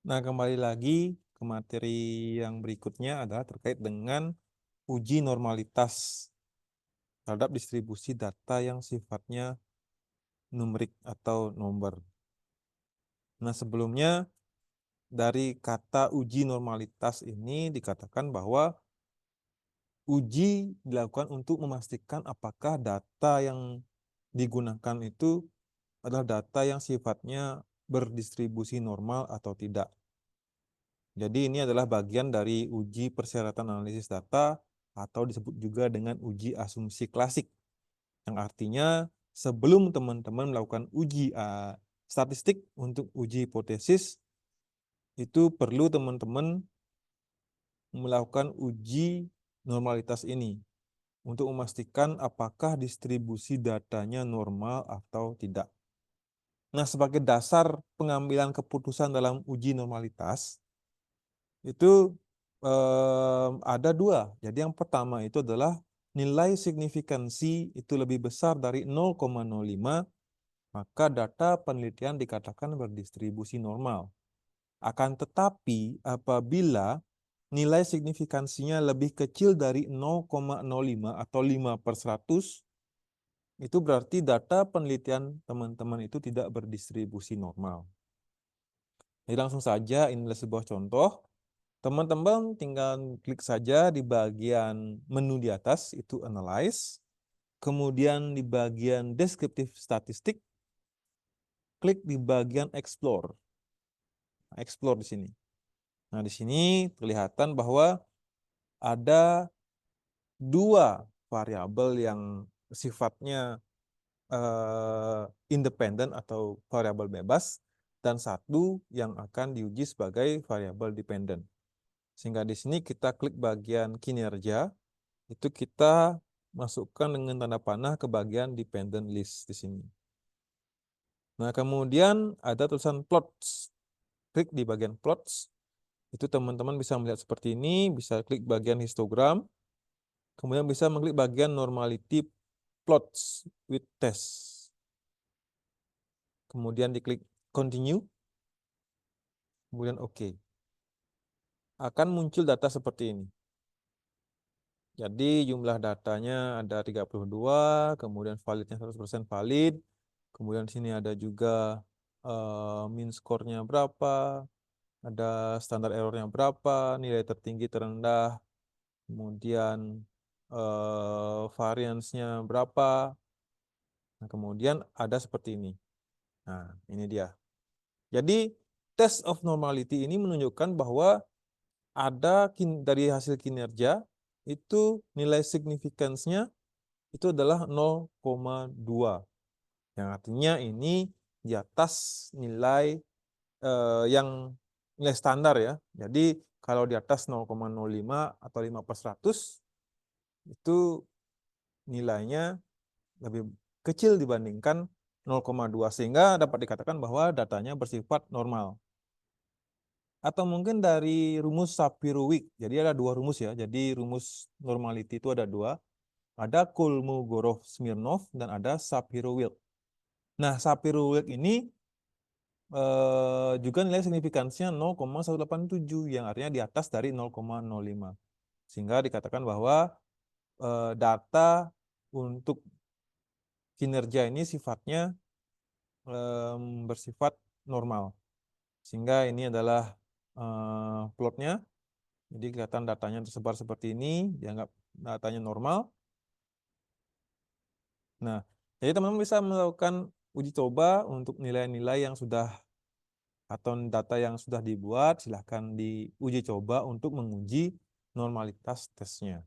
Nah, kembali lagi ke materi yang berikutnya adalah terkait dengan uji normalitas terhadap distribusi data yang sifatnya numerik atau nomor. Nah, sebelumnya dari kata uji normalitas ini dikatakan bahwa uji dilakukan untuk memastikan apakah data yang digunakan itu adalah data yang sifatnya berdistribusi normal atau tidak. Jadi ini adalah bagian dari uji persyaratan analisis data atau disebut juga dengan uji asumsi klasik. Yang artinya sebelum teman-teman melakukan uji statistik untuk uji hipotesis, itu perlu teman-teman melakukan uji normalitas ini untuk memastikan apakah distribusi datanya normal atau tidak. Nah, sebagai dasar pengambilan keputusan dalam uji normalitas, itu ada dua. Jadi yang pertama itu adalah nilai signifikansi itu lebih besar dari 0,05, maka data penelitian dikatakan berdistribusi normal. Akan tetapi apabila nilai signifikansinya lebih kecil dari 0,05 atau 5/100, itu berarti data penelitian teman-teman itu tidak berdistribusi normal. Jadi langsung saja inilah sebuah contoh. Teman-teman tinggal klik saja di bagian menu di atas, itu Analyze. Kemudian di bagian Descriptive Statistik, klik di bagian Explore. Explore di sini. Nah, di sini kelihatan bahwa ada dua variabel yang sifatnya independen atau variabel bebas, dan satu yang akan diuji sebagai variabel dependen. Sehingga di sini kita klik bagian kinerja, itu kita masukkan dengan tanda panah ke bagian dependent list di sini. Nah, kemudian ada tulisan plots. Klik di bagian plots. Itu teman-teman bisa melihat seperti ini, bisa klik bagian histogram, kemudian bisa mengklik bagian normality plots with test. Kemudian diklik continue, kemudian OK. Akan muncul data seperti ini. Jadi jumlah datanya ada 32, kemudian validnya 100% valid. Kemudian di sini ada juga mean score-nya berapa, ada standar error-nya berapa, nilai tertinggi terendah, kemudian variance-nya berapa. Nah, kemudian ada seperti ini. Nah, ini dia. Jadi test of normality ini menunjukkan bahwa ada dari hasil kinerja itu nilai signifikansinya itu adalah 0,2. Yang artinya ini di atas nilai yang nilai standar ya. Jadi kalau di atas 0,05 atau 5/100 itu nilainya lebih kecil dibandingkan 0,2, sehingga dapat dikatakan bahwa datanya bersifat normal. Atau mungkin dari rumus Shapiro-Wilk. Jadi ada dua rumus ya. Jadi rumus normality itu ada dua. Ada Kolmogorov-Smirnov dan ada Shapiro-Wilk. Nah, Shapiro-Wilk ini juga nilai signifikansinya 0,187 yang artinya di atas dari 0,05. Sehingga dikatakan bahwa data untuk kinerja ini sifatnya bersifat normal. Sehingga ini adalah plotnya. Jadi kelihatan datanya tersebar seperti ini, dianggap datanya normal. Nah, jadi teman-teman bisa melakukan uji coba untuk nilai-nilai yang sudah atau data yang sudah dibuat, silahkan diuji coba untuk menguji normalitas tesnya.